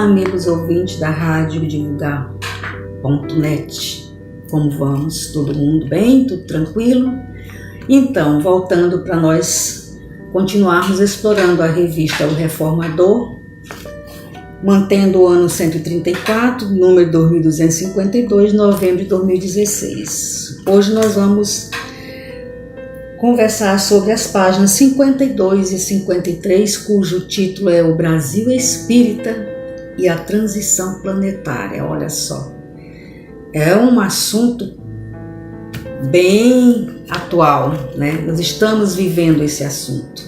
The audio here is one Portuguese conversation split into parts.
Olá, amigos ouvintes da Rádio Divulgar.net. Como vamos? Todo mundo bem? Tudo tranquilo? Então, voltando para nós continuarmos explorando a revista O Reformador, mantendo o ano 134, número 2252, novembro de 2016. Hoje nós vamos conversar sobre as páginas 52 e 53, cujo título é O Brasil Espírita e a Transição Planetária. Olha só, é um assunto bem atual, né? Nós estamos vivendo esse assunto.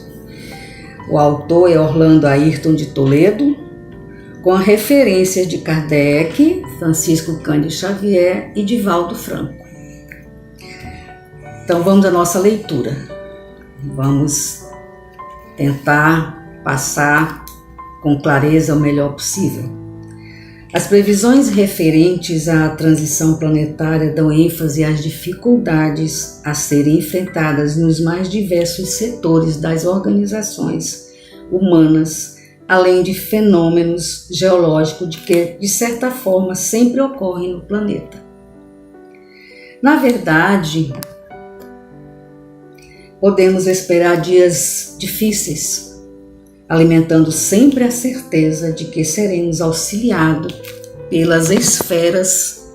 O autor é Orlando Ayrton de Toledo, com a referência de Kardec, Francisco Cândido Xavier e Divaldo Franco. Então vamos à nossa leitura. Vamos tentar passar com clareza o melhor possível. As previsões referentes à transição planetária dão ênfase às dificuldades a serem enfrentadas nos mais diversos setores das organizações humanas, além de fenômenos geológicos que, de certa forma, sempre ocorrem no planeta. Na verdade, podemos esperar dias difíceis, alimentando sempre a certeza de que seremos auxiliados pelas esferas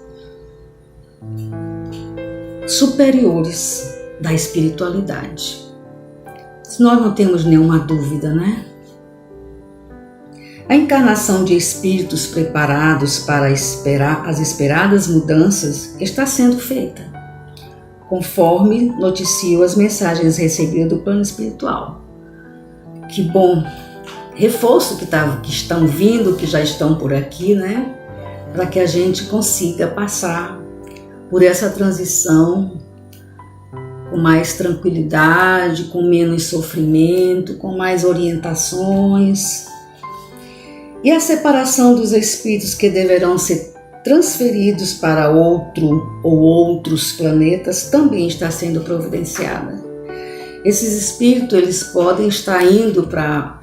superiores da espiritualidade. Nós não temos nenhuma dúvida, né? A encarnação de espíritos preparados para esperar as esperadas mudanças está sendo feita, conforme noticiam as mensagens recebidas do plano espiritual. Que bom reforço que estão vindo, que já estão por aqui, né? Para que a gente consiga passar por essa transição com mais tranquilidade, com menos sofrimento, com mais orientações. E a separação dos espíritos que deverão ser transferidos para outro ou outros planetas também está sendo providenciada. Esses espíritos eles podem estar indo para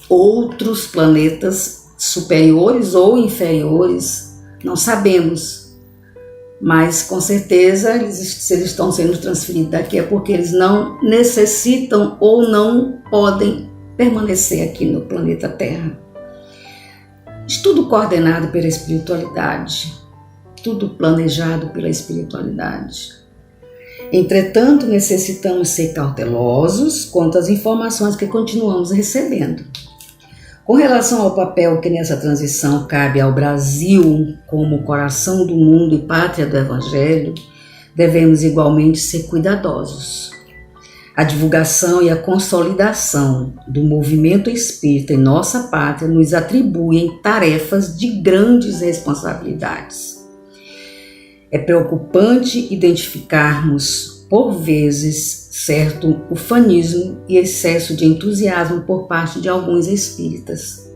outros planetas superiores ou inferiores, não sabemos, mas com certeza se eles estão sendo transferidos daqui é porque eles não necessitam ou não podem permanecer aqui no planeta Terra. Tudo coordenado pela espiritualidade, tudo planejado pela espiritualidade. Entretanto, necessitamos ser cautelosos quanto às informações que continuamos recebendo. Com relação ao papel que nessa transição cabe ao Brasil como coração do mundo e pátria do Evangelho, devemos igualmente ser cuidadosos. A divulgação e a consolidação do movimento espírita em nossa pátria nos atribuem tarefas de grandes responsabilidades. É preocupante identificarmos, por vezes, certo ufanismo e excesso de entusiasmo por parte de alguns espíritas.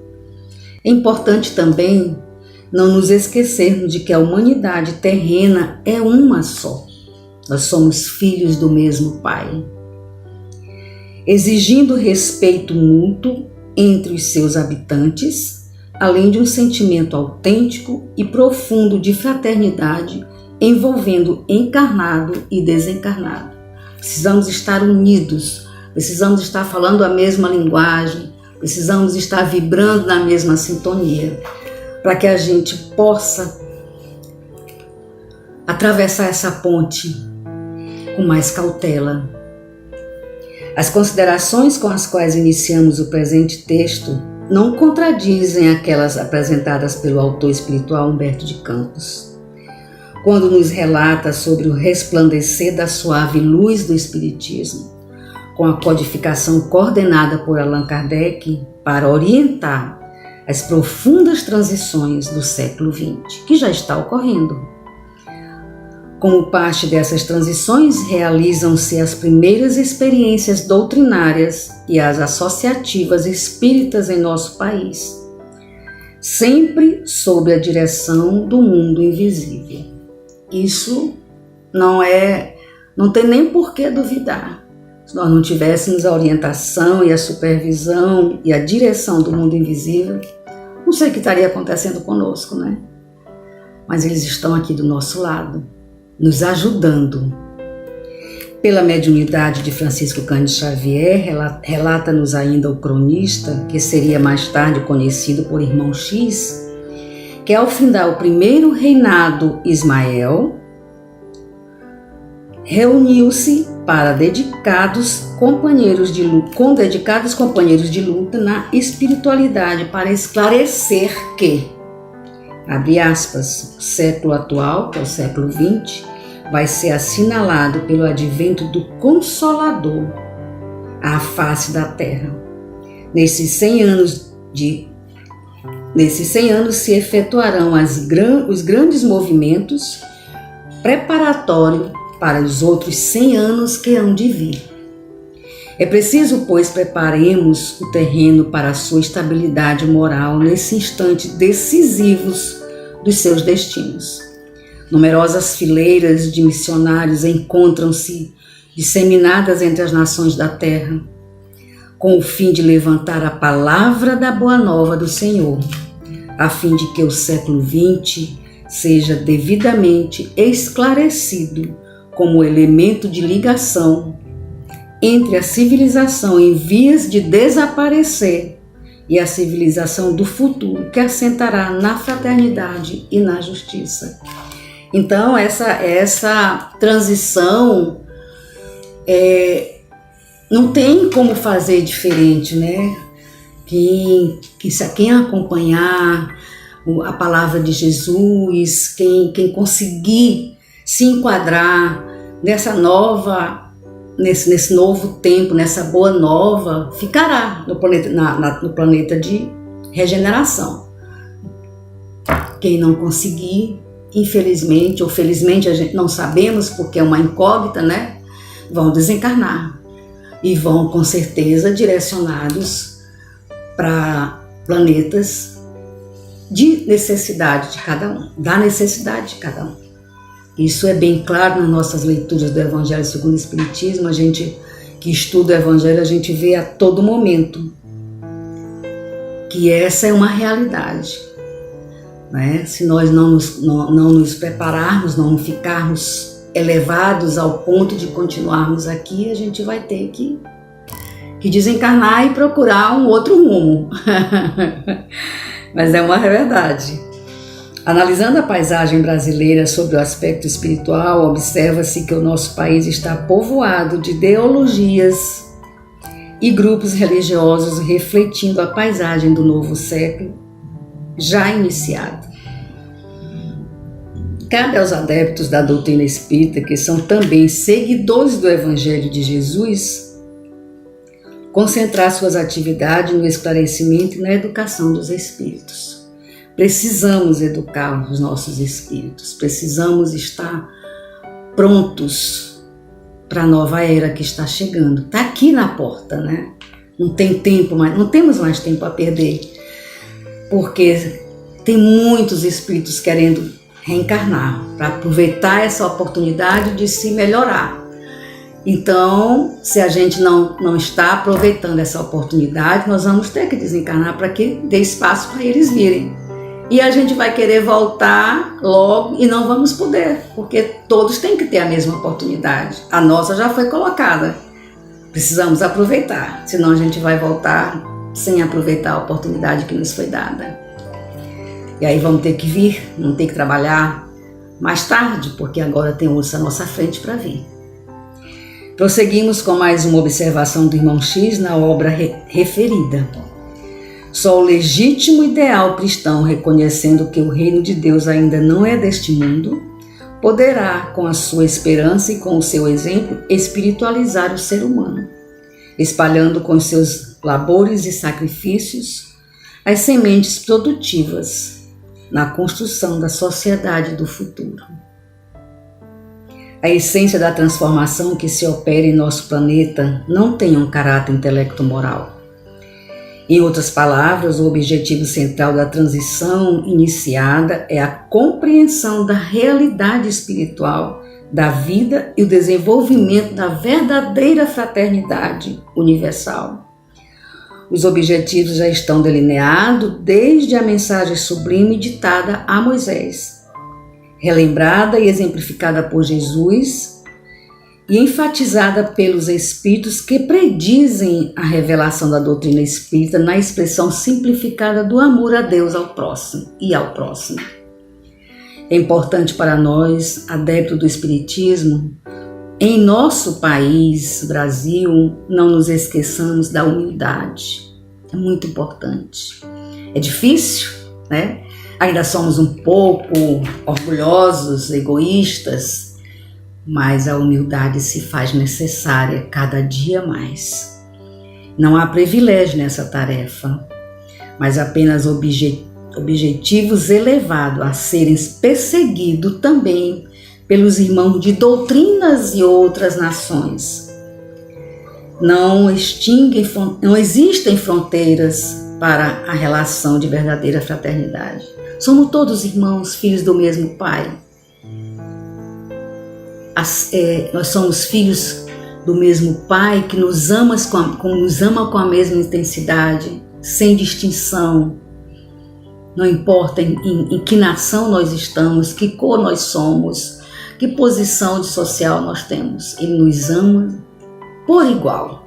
É importante também não nos esquecermos de que a humanidade terrena é uma só. Nós somos filhos do mesmo Pai. Exigindo respeito mútuo entre os seus habitantes, além de um sentimento autêntico e profundo de fraternidade envolvendo encarnado e desencarnado. Precisamos estar unidos, precisamos estar falando a mesma linguagem, precisamos estar vibrando na mesma sintonia, para que a gente possa atravessar essa ponte com mais cautela. As considerações com as quais iniciamos o presente texto não contradizem aquelas apresentadas pelo autor espiritual Humberto de Campos, quando nos relata sobre o resplandecer da suave luz do Espiritismo, com a codificação coordenada por Allan Kardec para orientar as profundas transições do século XX, que já está ocorrendo. Como parte dessas transições, realizam-se as primeiras experiências doutrinárias e as associativas espíritas em nosso país, sempre sob a direção do mundo invisível. Isso não tem nem por que duvidar. Se nós não tivéssemos a orientação e a supervisão e a direção do mundo invisível, não sei o que estaria acontecendo conosco, né? Mas eles estão aqui do nosso lado, nos ajudando. Pela mediunidade de Francisco Cândido Xavier, relata-nos ainda o cronista, que seria mais tarde conhecido por Irmão X, que ao findar o primeiro reinado Ismael, reuniu-se para dedicados companheiros de luta na espiritualidade para esclarecer que, abre aspas, o século atual, que é o século XX, vai ser assinalado pelo advento do Consolador à face da Terra. Nesses 100 anos se efetuarão os grandes movimentos preparatórios para os outros 100 anos que hão de vir. É preciso, pois, preparemos o terreno para a sua estabilidade moral nesse instante decisivos dos seus destinos. Numerosas fileiras de missionários encontram-se disseminadas entre as nações da terra, com o fim de levantar a palavra da boa nova do Senhor, a fim de que o século XX seja devidamente esclarecido como elemento de ligação entre a civilização em vias de desaparecer e a civilização do futuro, que assentará na fraternidade e na justiça. Então, essa transição não tem como fazer diferente, né? Quem acompanhar a palavra de Jesus, quem conseguir se enquadrar nesse novo tempo, nessa boa nova, ficará no planeta de regeneração. Quem não conseguir, infelizmente ou felizmente, a gente não sabemos porque é uma incógnita, né? Vão desencarnar e vão com certeza direcionados para planetas de necessidade de cada um, da necessidade de cada um. Isso é bem claro nas nossas leituras do Evangelho segundo o Espiritismo. A gente que estuda o Evangelho, a gente vê a todo momento que essa é uma realidade. Né? Se nós não nos prepararmos, não ficarmos elevados ao ponto de continuarmos aqui, a gente vai ter que desencarnar e procurar um outro rumo. Mas é uma verdade. Analisando a paisagem brasileira sob o aspecto espiritual, observa-se que o nosso país está povoado de ideologias e grupos religiosos refletindo a paisagem do novo século já iniciado. Cabe aos adeptos da doutrina espírita, que são também seguidores do Evangelho de Jesus, concentrar suas atividades no esclarecimento e na educação dos espíritos. Precisamos educar os nossos espíritos, precisamos estar prontos para a nova era que está chegando. Está aqui na porta, né? Não temos mais tempo a perder, porque tem muitos espíritos querendo reencarnar para aproveitar essa oportunidade de se melhorar. Então, se a gente não está aproveitando essa oportunidade, nós vamos ter que desencarnar para que dê espaço para eles virem. E a gente vai querer voltar logo e não vamos poder, porque todos têm que ter a mesma oportunidade. A nossa já foi colocada. Precisamos aproveitar, senão a gente vai voltar sem aproveitar a oportunidade que nos foi dada. E aí vamos ter que vir, vamos ter que trabalhar mais tarde, porque agora tem osso à nossa frente para vir. Prosseguimos com mais uma observação do Irmão X na obra referida. Só o legítimo ideal cristão, reconhecendo que o reino de Deus ainda não é deste mundo, poderá, com a sua esperança e com o seu exemplo, espiritualizar o ser humano, espalhando com seus labores e sacrifícios as sementes produtivas na construção da sociedade do futuro. A essência da transformação que se opera em nosso planeta não tem um caráter intelecto-moral. Em outras palavras, o objetivo central da transição iniciada é a compreensão da realidade espiritual da vida e o desenvolvimento da verdadeira fraternidade universal. Os objetivos já estão delineados desde a mensagem sublime ditada a Moisés, relembrada e exemplificada por Jesus e enfatizada pelos espíritos que predizem a revelação da doutrina espírita na expressão simplificada do amor a Deus ao próximo e ao próximo. É importante para nós, adeptos do espiritismo, em nosso país, Brasil, não nos esqueçamos da humildade. É muito importante. É difícil, né? Ainda somos um pouco orgulhosos, egoístas, mas a humildade se faz necessária cada dia mais. Não há privilégio nessa tarefa, mas apenas objetivos elevados a serem perseguidos também pelos irmãos de doutrinas e outras nações. Não existem fronteiras para a relação de verdadeira fraternidade. Somos todos irmãos, filhos do mesmo Pai. Nós somos filhos do mesmo Pai que nos ama com a mesma intensidade, sem distinção. Não importa em que nação nós estamos, que cor nós somos, que posição social nós temos. Ele nos ama por igual.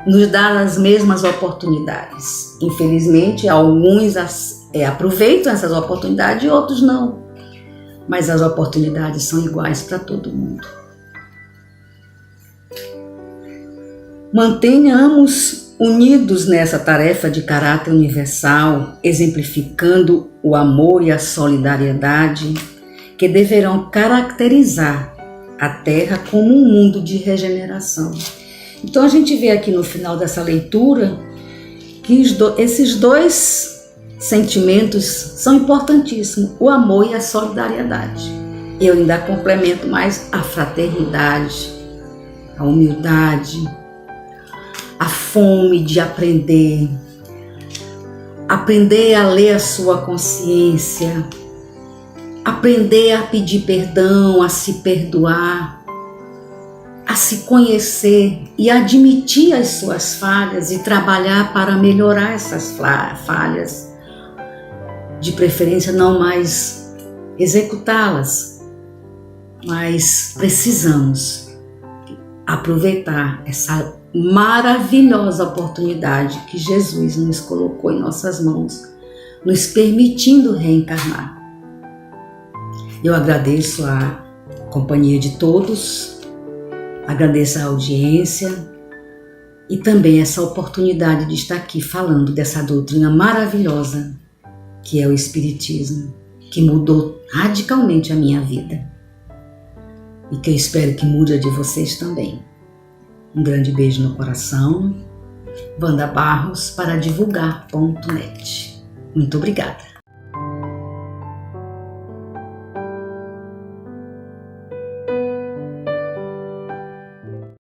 Nos dá as mesmas oportunidades. Infelizmente, alguns aproveitam essas oportunidades e outros não. Mas as oportunidades são iguais para todo mundo. Mantenhamos unidos nessa tarefa de caráter universal, exemplificando o amor e a solidariedade que deverão caracterizar a Terra como um mundo de regeneração. Então a gente vê aqui no final dessa leitura que esses dois sentimentos são importantíssimos, o amor e a solidariedade. Eu ainda complemento mais a fraternidade, a humildade, a fome de aprender a ler a sua consciência, aprender a pedir perdão, a se perdoar, a se conhecer e admitir as suas falhas e trabalhar para melhorar essas falhas, de preferência não mais executá-las, mas precisamos aproveitar essa maravilhosa oportunidade que Jesus nos colocou em nossas mãos, nos permitindo reencarnar. Eu agradeço a companhia de todos, agradeço a audiência e também essa oportunidade de estar aqui falando dessa doutrina maravilhosa que é o Espiritismo, que mudou radicalmente a minha vida e que eu espero que mude a de vocês também. Um grande beijo no coração. Wanda Barros para divulgar.net. Muito obrigada.